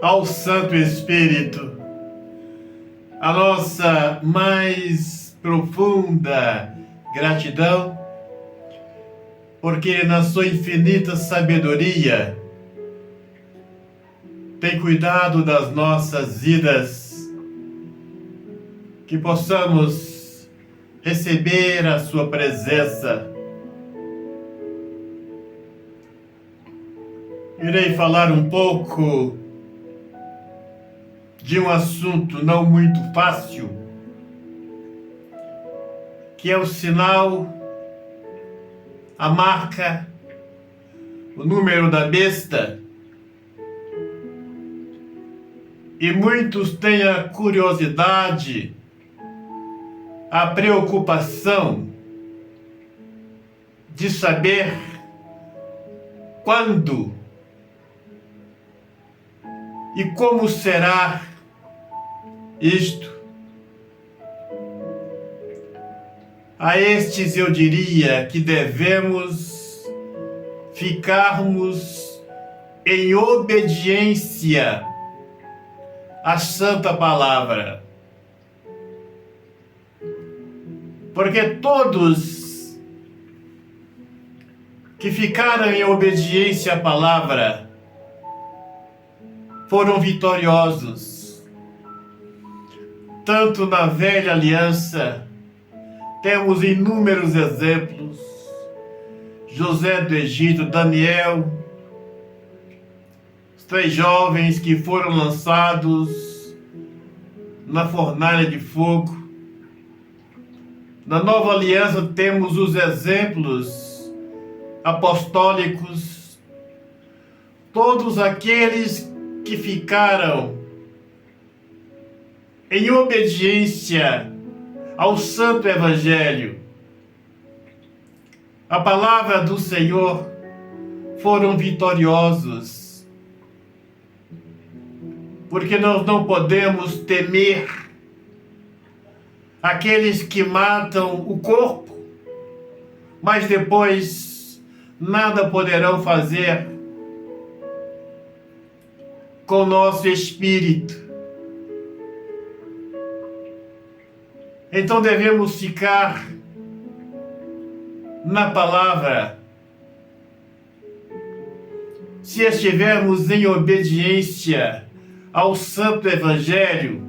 ao Santo Espírito a nossa mais profunda gratidão, porque na sua infinita sabedoria tem cuidado das nossas vidas, que possamos receber a sua presença. Irei falar um pouco de um assunto não muito fácil, que é o sinal, a marca, o número da besta. E muitos têm a curiosidade, a preocupação de saber quando e como será isto. A estes eu diria que devemos ficarmos em obediência à Santa Palavra. Porque todos que ficaram em obediência à Palavra foram vitoriosos. Tanto na velha aliança, temos inúmeros exemplos. José do Egito, Daniel, os 3 jovens que foram lançados na fornalha de fogo. Na nova aliança temos os exemplos apostólicos, todos aqueles que ficaram em obediência ao Santo Evangelho, a palavra do Senhor, foram vitoriosos. Porque nós não podemos temer aqueles que matam o corpo, mas depois nada poderão fazer com o nosso espírito. Então devemos ficar na palavra. Se estivermos em obediência ao Santo Evangelho,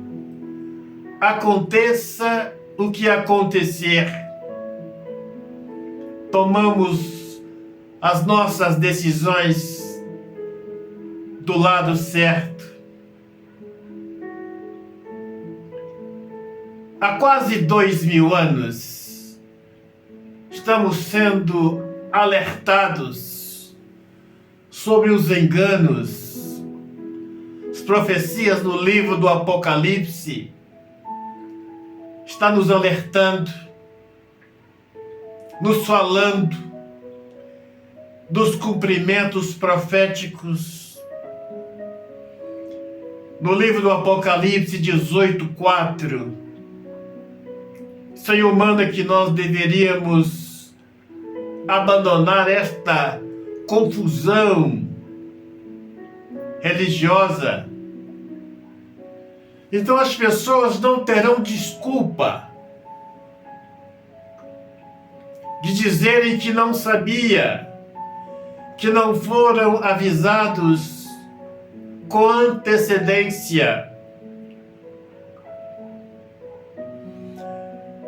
aconteça o que acontecer, tomamos as nossas decisões do lado certo. Há quase 2000 anos, estamos sendo alertados sobre os enganos. As profecias no livro do Apocalipse estão nos alertando, nos falando dos cumprimentos proféticos. No livro do Apocalipse 18:4, o Senhor manda que nós deveríamos abandonar esta confusão religiosa. Então as pessoas não terão desculpa de dizerem que não sabia, que não foram avisados com antecedência.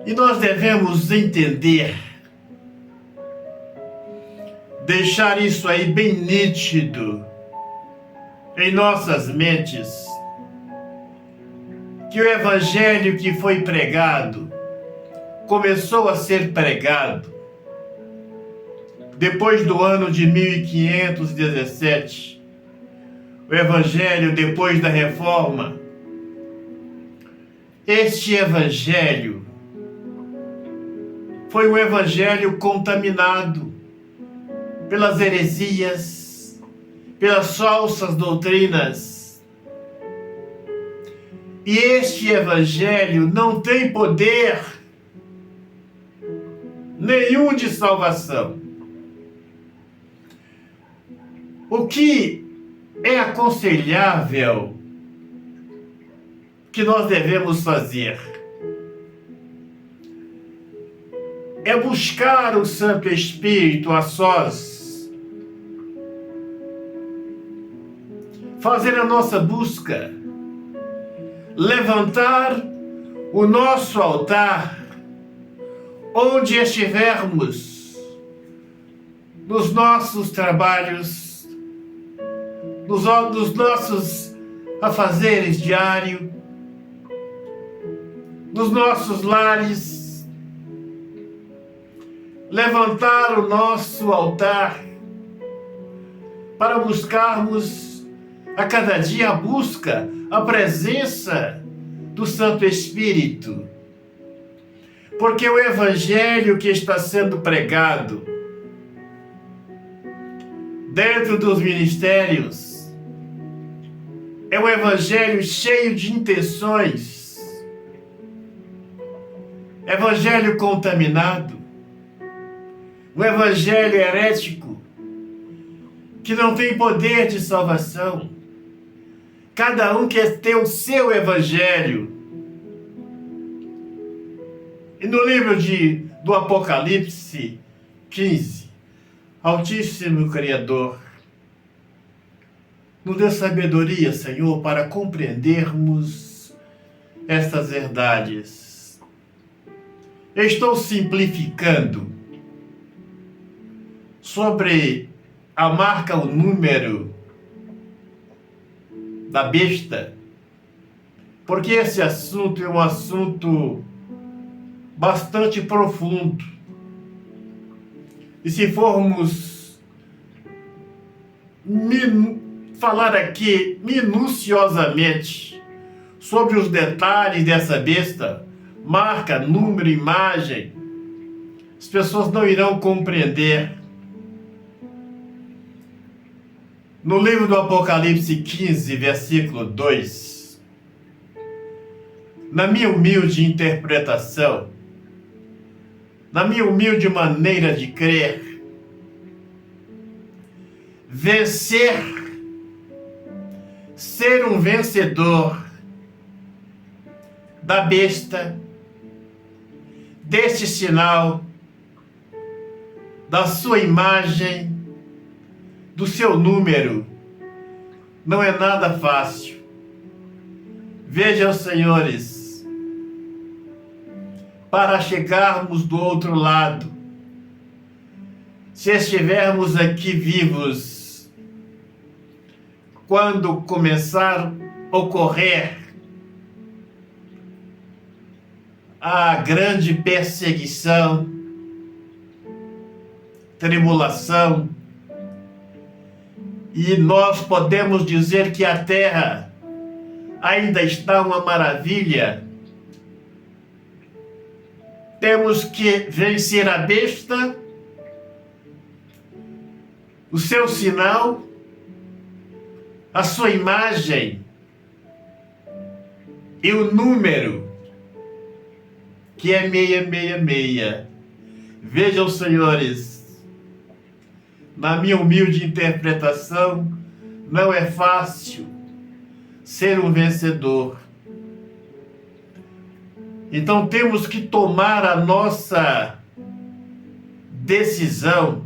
E nós devemos entender, deixar isso aí bem nítido em nossas mentes, que o Evangelho que foi pregado, começou a ser pregado depois do ano de 1517, o Evangelho depois da Reforma. Este Evangelho foi um Evangelho contaminado pelas heresias, pelas falsas doutrinas. E este Evangelho não tem poder nenhum de salvação. O que é aconselhável que nós devemos fazer? É buscar o Santo Espírito a sós, fazer a nossa busca, levantar o nosso altar onde estivermos, nos nossos trabalhos, nos nossos afazeres diários, nos nossos lares, levantar o nosso altar para buscarmos a cada dia a presença do Santo Espírito. Porque o Evangelho que está sendo pregado dentro dos ministérios é um Evangelho cheio de intenções, Evangelho contaminado, um Evangelho herético que não tem poder de salvação. Cada um quer ter o seu Evangelho. E no livro do Apocalipse 15, Altíssimo Criador, nos dê sabedoria, Senhor, para compreendermos estas verdades. Eu estou simplificando sobre a marca, o número da besta, porque esse assunto é um assunto bastante profundo. E se formos falar aqui minuciosamente sobre os detalhes dessa besta, marca, número, imagem, as pessoas não irão compreender. No livro do Apocalipse 15, versículo 2, na minha humilde interpretação, na minha humilde maneira de crer, vencer, ser um vencedor da besta, deste sinal, da sua imagem, do seu número, não é nada fácil. Vejam, senhores, para chegarmos do outro lado, se estivermos aqui vivos, quando começar a ocorrer a grande perseguição, tribulação, e nós podemos dizer que a terra ainda está uma maravilha, temos que vencer a besta, o seu sinal, a sua imagem e o número, que é 666. Vejam, senhores, na minha humilde interpretação, não é fácil ser um vencedor. Então temos que tomar a nossa decisão,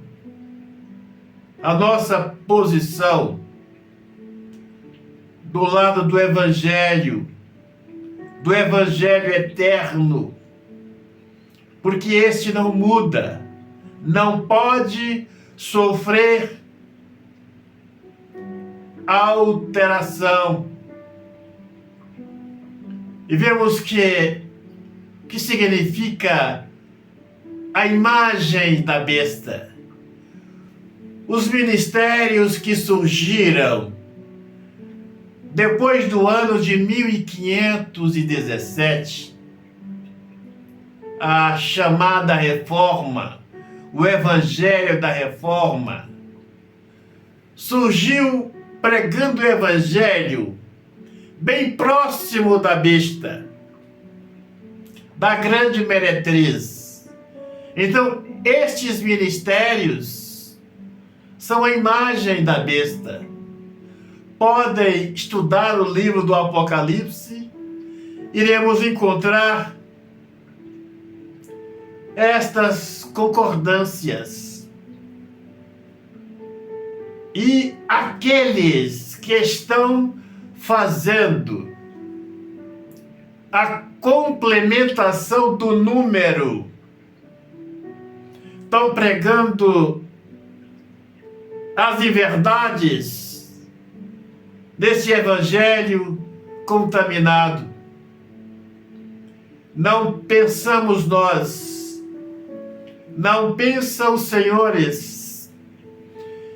a nossa posição do lado do Evangelho eterno, porque este não muda, não pode sofrer alteração. E vemos que significa a imagem da besta. Os ministérios que surgiram depois do ano de 1517, a chamada Reforma, o Evangelho da Reforma, surgiu pregando o Evangelho bem próximo da besta, da grande meretriz. Então, estes ministérios são a imagem da besta. podem estudar o livro do Apocalipse, iremos encontrar estas concordâncias. E aqueles que estão fazendo a complementação do número, estão pregando as inverdades desse evangelho contaminado. Não pensamos nós, não pensam os senhores,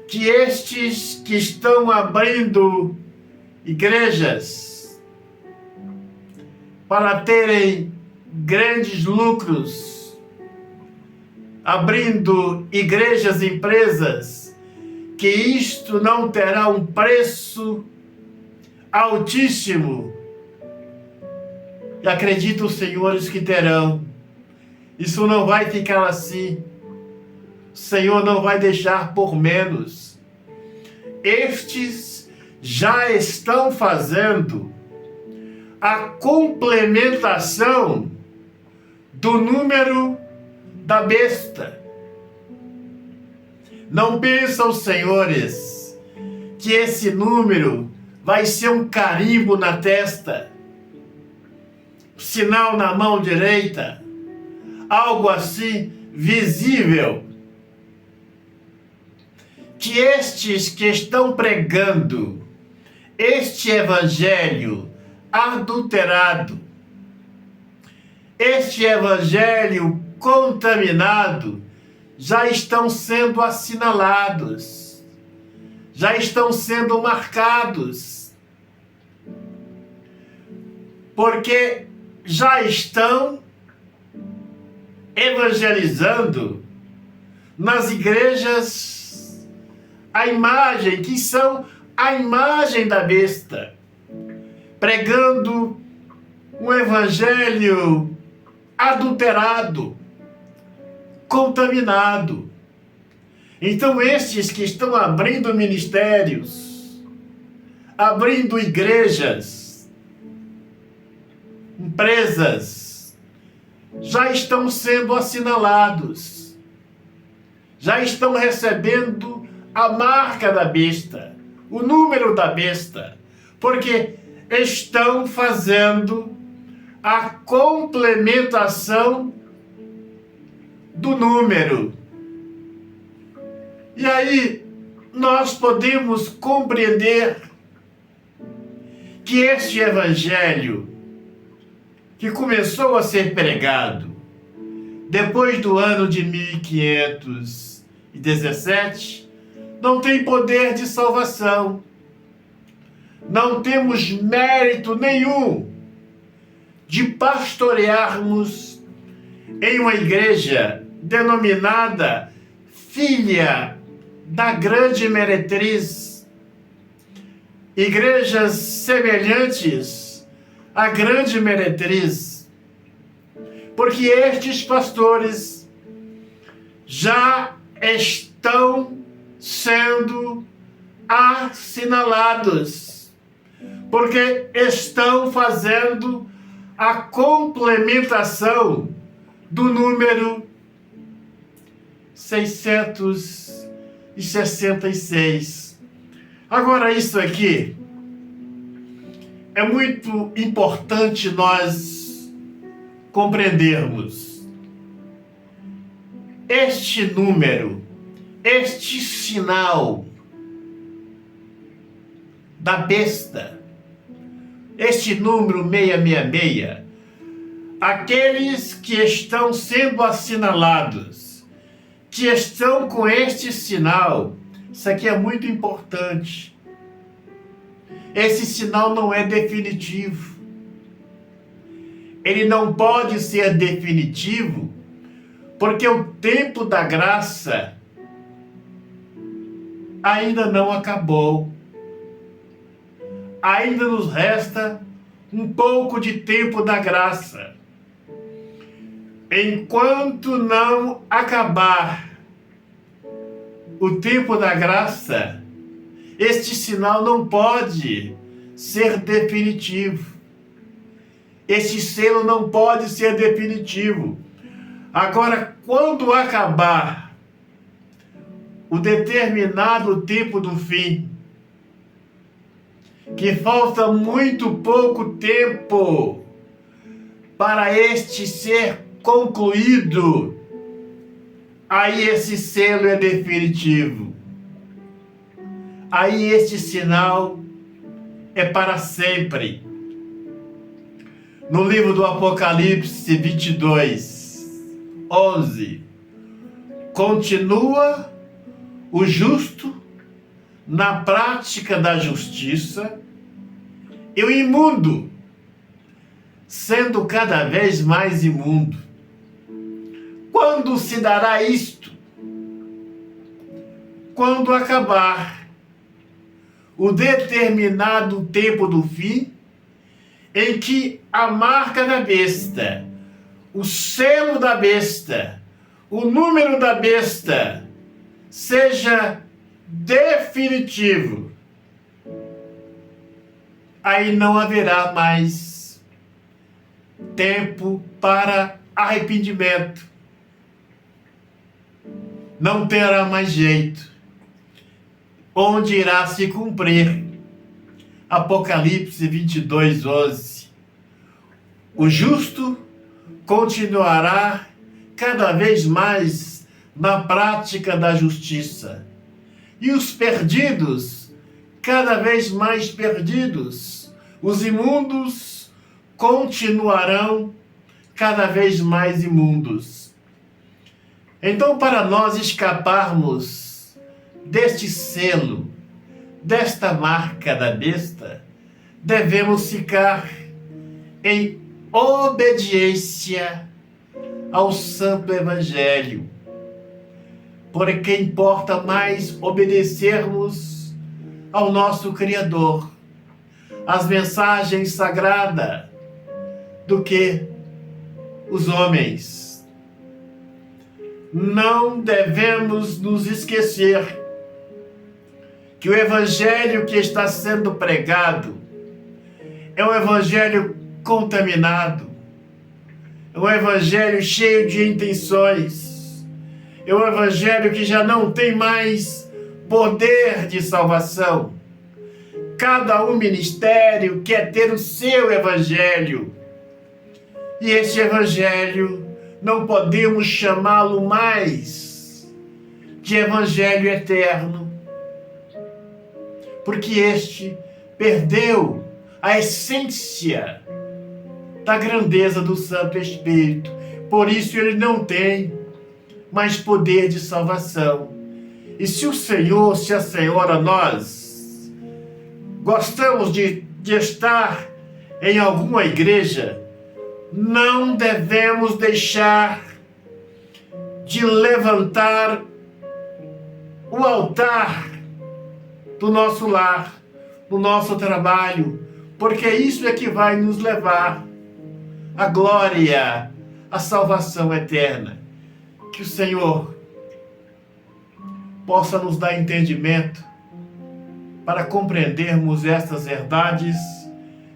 que estes que estão abrindo igrejas para terem grandes lucros, abrindo igrejas, empresas, que isto não terá um preço altíssimo. E acredito os senhores que terão. Isso não vai ficar assim. O Senhor não vai deixar por menos. Estes já estão fazendo a complementação do número da besta. Não pensam, senhores, que esse número vai ser um carimbo na testa, sinal na mão direita, algo assim visível. Que estes que estão pregando este evangelho adulterado, este evangelho contaminado, já estão sendo assinalados, já estão sendo marcados, porque já estão evangelizando nas igrejas a imagem, que são a imagem da besta, pregando um evangelho adulterado, contaminado. Então estes que estão abrindo ministérios, abrindo igrejas, empresas, já estão sendo assinalados, já estão recebendo a marca da besta, o número da besta, porque estão fazendo a complementação do número. E aí nós podemos compreender que este evangelho que começou a ser pregado depois do ano de 1517 não tem poder de salvação. Não temos mérito nenhum de pastorearmos em uma igreja denominada Filha da Grande Meretriz, igrejas semelhantes à Grande Meretriz, porque estes pastores já estão sendo assinalados, porque estão fazendo a complementação do número 666. Agora, isso aqui é muito importante nós compreendermos. Este número, este sinal da besta, este número 666, aqueles que estão sendo assinalados, que estão com este sinal, isso aqui é muito importante. Esse sinal não é definitivo. Ele não pode ser definitivo, porque o tempo da graça ainda não acabou. Ainda nos resta um pouco de tempo da graça. Enquanto não acabar o tempo da graça, Este sinal não pode ser definitivo. Este selo não pode ser definitivo. Agora, quando acabar o determinado tempo do fim, que falta muito pouco tempo para este ser concluído, aí esse selo é definitivo. Aí este sinal é para sempre. No livro do Apocalipse 22:11, continua o justo na prática da justiça e o imundo sendo cada vez mais imundo. Quando se dará isto? Quando acabar o determinado tempo do fim, em que a marca da besta, o selo da besta, o número da besta seja definitivo. Aí não haverá mais tempo para arrependimento. Não terá mais jeito. Onde irá se cumprir Apocalipse 22:11. O justo continuará cada vez mais na prática da justiça, e os perdidos cada vez mais perdidos. Os imundos continuarão cada vez mais imundos. Então, para nós escaparmos deste selo, desta marca da besta, devemos ficar em obediência ao Santo Evangelho. Porque importa mais obedecermos ao nosso Criador, às mensagens sagradas, do que os homens. Não devemos nos esquecer que o evangelho que está sendo pregado é um evangelho contaminado, é um evangelho cheio de intenções, é um evangelho que já não tem mais poder de salvação. Cada um ministério quer ter o seu evangelho, e este evangelho não podemos chamá-lo mais de evangelho eterno, porque este perdeu a essência da grandeza do Santo Espírito. Por isso ele não tem mais poder de salvação. E se o Senhor, se a Senhora, nós gostamos de estar em alguma igreja, não devemos deixar de levantar o altar do nosso lar, do nosso trabalho, porque isso é que vai nos levar à glória, à salvação eterna. Que o Senhor possa nos dar entendimento para compreendermos estas verdades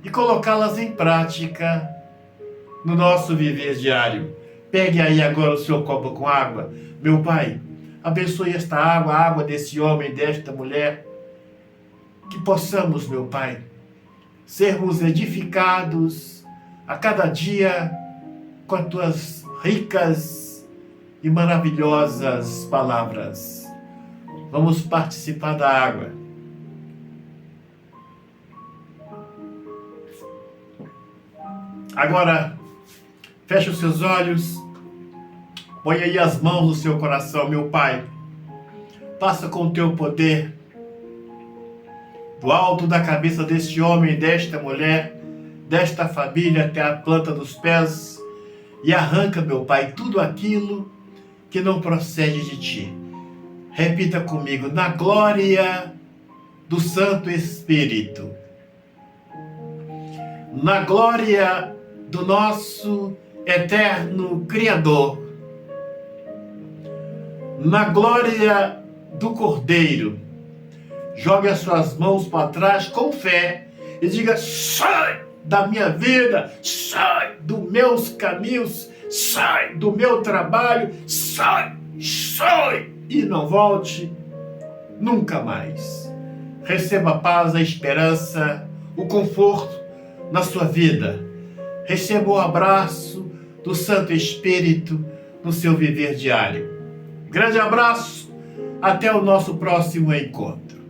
e colocá-las em prática no nosso viver diário. Pegue aí agora o seu copo com água. Meu Pai, abençoe esta água, a água desse homem, desta mulher, que possamos, meu Pai, sermos edificados a cada dia com as tuas ricas e maravilhosas palavras. Vamos participar da água. Agora, feche os seus olhos, põe aí as mãos no seu coração, meu Pai. Passa com o teu poder, do alto da cabeça deste homem, desta mulher, desta família, até a planta dos pés, e arranca, meu Pai, tudo aquilo que não procede de Ti. Repita comigo: na glória do Santo Espírito, na glória do nosso eterno Criador, na glória do Cordeiro, Jogue as suas mãos para trás com fé e diga: sai da minha vida, sai dos meus caminhos, sai do meu trabalho, sai, sai, e não volte nunca mais. Receba a paz, a esperança, o conforto na sua vida. Receba o abraço do Santo Espírito no seu viver diário. Grande abraço, até o nosso próximo encontro.